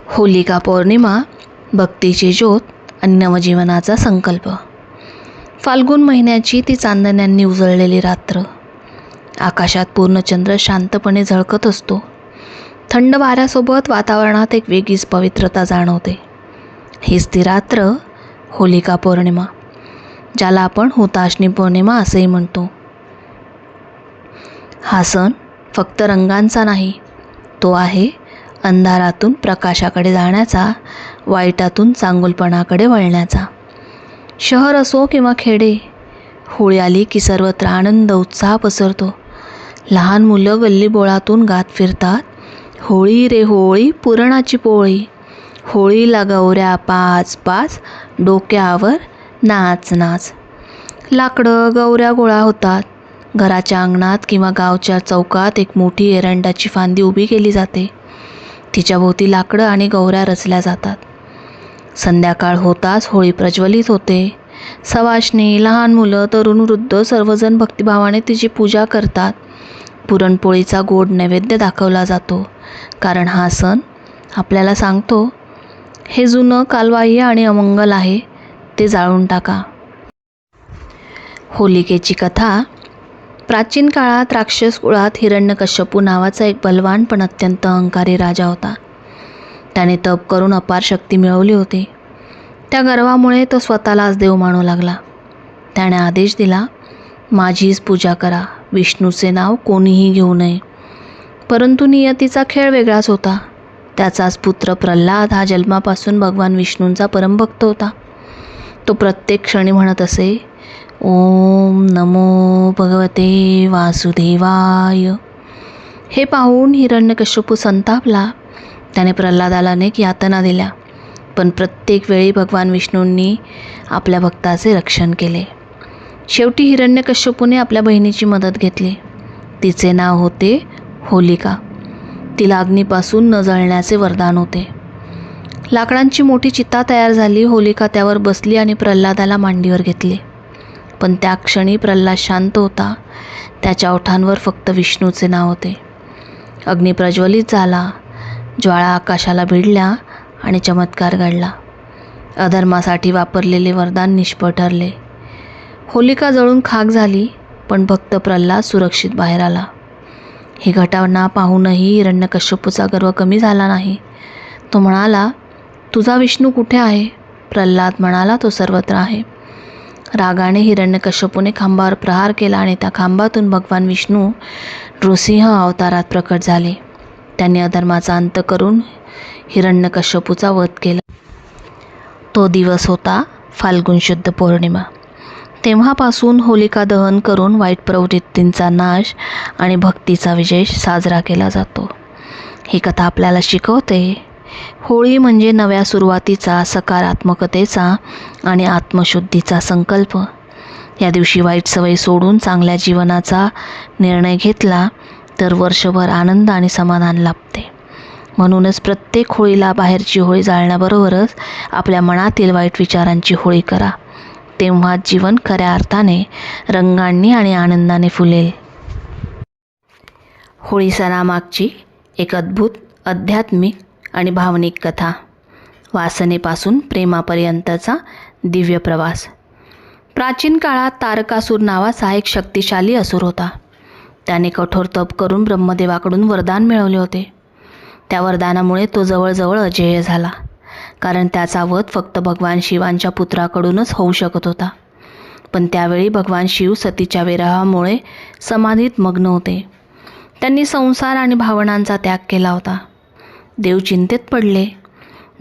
होलिका पौर्णिमा, भक्तीची ज्योत आणि नवजीवनाचा संकल्प. फाल्गुन महिन्याची ती चांदण्यांनी उजळलेली रात्र. आकाशात पूर्णचंद्र शांतपणे झळकत असतो. थंड वाऱ्यासोबत वातावरणात एक वेगळीच पवित्रता जाणवते. हीच ती रात्र, होलिका पौर्णिमा, ज्याला आपण हुताशनी पौर्णिमा असेही म्हणतो. हा सण फक्त रंगांचा नाही, तो आहे अंधारातून प्रकाशाकडे जाण्याचा, वाईटातून चांगुलपणाकडे वळण्याचा. शहर असो किंवा खेडे, होळी आली की सर्वत्र आनंद उत्साह पसरतो. लहान मुलं गल्लीबोळातून गात फिरतात, होळी रे होळी पुरणाची पोळी, होळीला गौऱ्या पाच पाच, डोक्यावर नाच नाच. लाकडं गौऱ्या गोळा होतात. घराच्या अंगणात किंवा गावच्या चौकात एक मोठी एरंडाची फांदी उभी केली जाते. तिच्याभोवती लाकडं आणि गौऱ्या रचल्या जातात. संध्याकाळ होताच होळी प्रज्वलित होते. सवाष्णी, लहान मुलं, तरुण, वृद्ध सर्वजण भक्तिभावाने तिची पूजा करतात. पुरणपोळीचा गोड नैवेद्य दाखवला जातो, कारण हा सण आपल्याला सांगतो, हे जुनं कालबाह्य आणि अमंगल आहे, ते जाळून टाका. होलिकेची कथा. प्राचीन काळात राक्षस कुळात हिरण्यकश्यपू नावाचा एक बलवान पण अत्यंत अहंकारी राजा होता. त्याने तप करून अपार शक्ती मिळवली होती. त्या गर्वामुळे तो स्वतःलाच देव मानू लागला. त्याने आदेश दिला, माझीच पूजा करा, विष्णूचे नाव कोणीही घेऊ नये. परंतु नियतीचा खेळ वेगळाच होता. त्याचाच पुत्र प्रल्हाद हा जन्मापासून भगवान विष्णूंचा परमभक्त होता. तो प्रत्येक क्षणी म्हणत असे, ओम नमो भगवते वासुदेवाय. हे पाहून हिरण्यकश्यपू संतापला. त्याने प्रल्हादाला अनेक यातना दिल्या, पण प्रत्येक वेळी भगवान विष्णूंनी आपल्या भक्ताचे रक्षण केले. शेवटी हिरण्यकश्यपूने आपल्या बहिणीची मदत घेतली. तिचे नाव होते होलिका. तिला अग्नीपासून न जळण्याचे वरदान होते. लाकडांची मोठी चिता तयार झाली. होलिका त्यावर बसली आणि प्रल्हादाला मांडीवर घेतली. पण त्या क्षणी प्रल्हाद शांत होता. त्याच्या ओठांवर फक्त विष्णूचे नाव होते. अग्नी प्रज्वलित झाला, ज्वाळा आकाशाला भिडल्या आणि चमत्कार घडला. अधर्मासाठी वापरलेले वरदान निष्फळ ठरले. होलिका जळून खाक झाली, पण भक्त प्रल्हाद सुरक्षित बाहेर आला. ही घटना पाहूनही हिरण्यकश्यपूचा गर्व कमी झाला नाही. तो म्हणाला, तुझा विष्णू कुठे आहे? प्रल्हाद म्हणाला, तो सर्वत्र आहे. रागाने हिरण्यकश्यपूने खांबावर प्रहार केला आणि त्या खांबातून भगवान विष्णू नृसिंह अवतारात प्रकट झाले. त्यांनी अधर्माचा अंत करून हिरण्यकश्यपूचा वध केला. तो दिवस होता फाल्गुन शुद्ध पौर्णिमा. तेव्हापासून होलिका दहन करून वाईट प्रवृत्तींचा नाश आणि भक्तीचा विजय साजरा केला जातो. ही कथा आपल्याला शिकवते, होळी म्हणजे नव्या सुरुवातीचा, सकारात्मकतेचा आणि आत्मशुद्धीचा संकल्प. या दिवशी वाईट सवयी सोडून चांगल्या जीवनाचा निर्णय घेतला तर वर्षभर आनंद आणि समाधान लाभते. म्हणूनच प्रत्येक होळीला बाहेरची होळी जाळण्याबरोबरच आपल्या मनातील वाईट विचारांची होळी करा. तेव्हा जीवन खऱ्या अर्थाने रंगांनी आणि आनंदाने फुलेल. होळी सणामागची एक अद्भुत आध्यात्मिक आणि भावनिक कथा. वासनेपासून प्रेमापर्यंतचा दिव्य प्रवास. प्राचीन काळात तारकासूर नावाचा एक शक्तिशाली असुर होता. त्याने कठोर तप करून ब्रह्मदेवाकडून वरदान मिळवले होते. त्या वरदानामुळे तो जवळजवळ अजेय झाला, कारण त्याचा वध फक्त भगवान शिवांच्या पुत्राकडूनच होऊ शकत होता. पण त्यावेळी भगवान शिव सतीच्या विरहामुळे समाधीत मग्न होते. त्यांनी संसार आणि भावनांचा त्याग केला होता. देव चिंतेत पडले.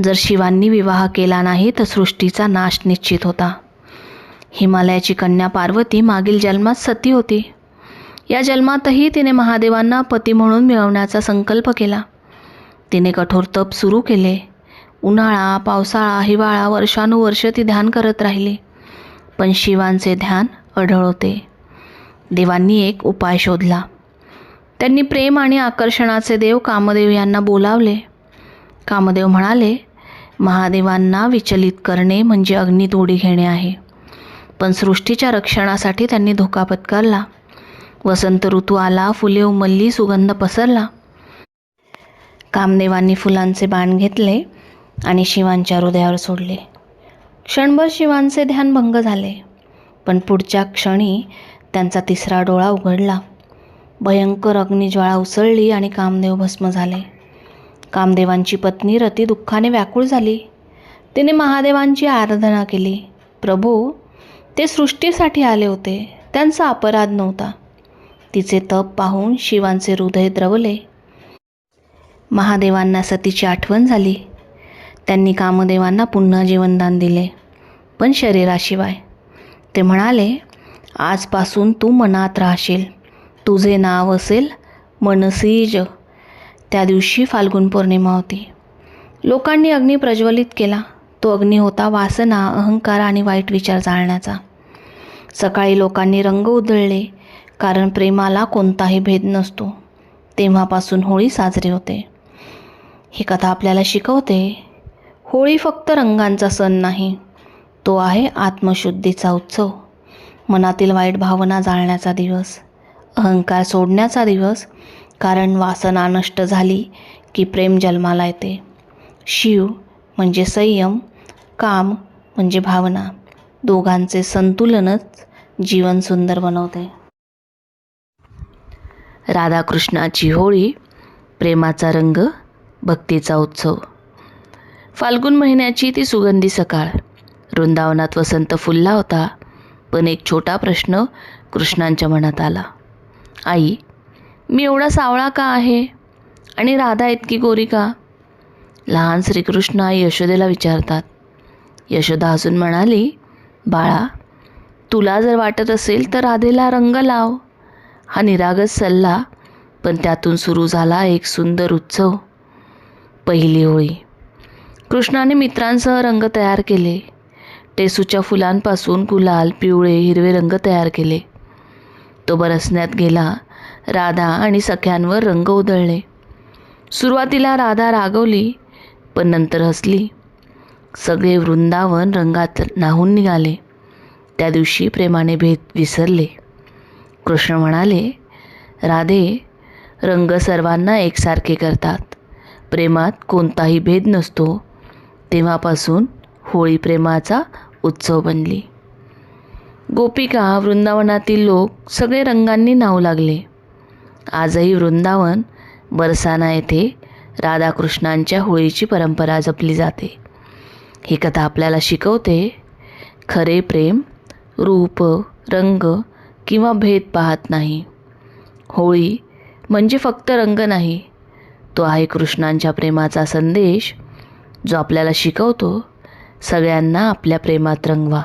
जर शिवांनी विवाह केला नाही तर सृष्टीचा नाश निश्चित होता. हिमालयाची कन्या पार्वती मागील जन्मात सती होती. या जन्मातही तिने महादेवांना पती म्हणून मिळवण्याचा संकल्प केला. तिने कठोर तप सुरू केले. उन्हाळा, पावसाळा, हिवाळा, वर्षानुवर्ष ती ध्यान करत राहिली. पण शिवांचे ध्यान अढळ होते. देवांनी एक उपाय शोधला. त्यांनी प्रेम आणि आकर्षणाचे देव कामदेव यांना बोलावले. कामदेव म्हणाले, महादेवांना विचलित करणे म्हणजे अग्नीत उडी घेणे आहे. पण सृष्टीच्या रक्षणासाठी त्यांनी धोका पत्करला. वसंत ऋतू आला, फुले उमलली, सुगंध पसरला. कामदेवांनी फुलांचे बाण घेतले आणि शिवांच्या हृदयावर सोडले. क्षणभर शिवांचे ध्यान भंग झाले, पण पुढच्या क्षणी त्यांचा तिसरा डोळा उघडला. भयंकर अग्निज्वाळा उसळली आणि कामदेव भस्म झाले. कामदेवांची पत्नी रती दुःखाने व्याकुळ झाली. तिने महादेवांची आराधना केली. प्रभू, ते सृष्टीसाठी आले होते, त्यांचा अपराध नव्हता. तिचे तप पाहून शिवांचे हृदय द्रवले. महादेवांना सतीची आठवण झाली. त्यांनी कामदेवांना पुन्हा जीवनदान दिले, पण शरीराशिवाय. ते म्हणाले, आजपासून तू मनात राहशील, तुझे नाव असेल मनसीज. त्या दिवशी फाल्गुन पौर्णिमा होती. लोकांनी अग्नी प्रज्वलित केला. तो अग्नी होता वासना, अहंकार आणि वाईट विचार जाळण्याचा. सकाळी लोकांनी रंग उधळले, कारण प्रेमाला कोणताही भेद नसतो. तेव्हापासून होळी साजरी होते. ही कथा आपल्याला शिकवते, होळी फक्त रंगांचा सण नाही, तो आहे आत्मशुद्धीचा उत्सव. मनातील वाईट भावना जाळण्याचा दिवस, अहंकार सोडण्याचा दिवस. कारण वासना नष्ट झाली की प्रेम जन्माला येते. शिव म्हणजे संयम, काम म्हणजे भावना. दोघांचे संतुलनच जीवन सुंदर बनवते. राधाकृष्णाची होळी, प्रेमाचा रंग, भक्तीचा उत्सव. फाल्गुन महिन्याची ती सुगंधी सकाळ. वृंदावनात वसंत फुलला होता, पण एक छोटा प्रश्न कृष्णांच्या मनात आला. आई, मी एवढा सावळा का आहे आणि राधा इतकी गोरी का? लहान श्रीकृष्ण आई यशोदेला विचारतात. यशोदा हसून म्हणाली, बाळा, तुला जर वाटत असेल तर राधेला रंग लाव. हा निरागस सल्ला, पण त्यातून सुरू झाला एक सुंदर उत्सव. पहिली होळी. कृष्णाने मित्रांसह रंग तयार केले. टेसूच्या फुलांपासून गुलाल, पिवळे, हिरवे रंग तयार केले. तो बरसण्यात गेला. राधा आणि सख्यांवर रंग उधळले. सुरुवातीला राधा रागवली, पण नंतर हसली. सगळे वृंदावन रंगात न्हाऊन निघाले. त्या दिवशी प्रेमाने भेद विसरले. कृष्ण म्हणाले, राधे, रंग सर्वांना एकसारखे करतात. प्रेमात कोणताही भेद नसतो. तेव्हापासून होळी प्रेमाचा उत्सव बनली. गोपिका, वृंदावनातील लोक सगळे रंगांनी न्हाऊ लागले. आजही वृंदावन, बरसाना येथे राधाकृष्णांच्या होळीची परंपरा जपली जाते. ही कथा आपल्याला शिकवते, खरे प्रेम रूप, रंग किंवा भेद पाहत नाही. होळी म्हणजे फक्त रंग नाही, तो आहे कृष्णांच्या प्रेमाचा संदेश, जो आपल्याला शिकवतो, सगळ्यांना आपल्या प्रेमात रंगवा.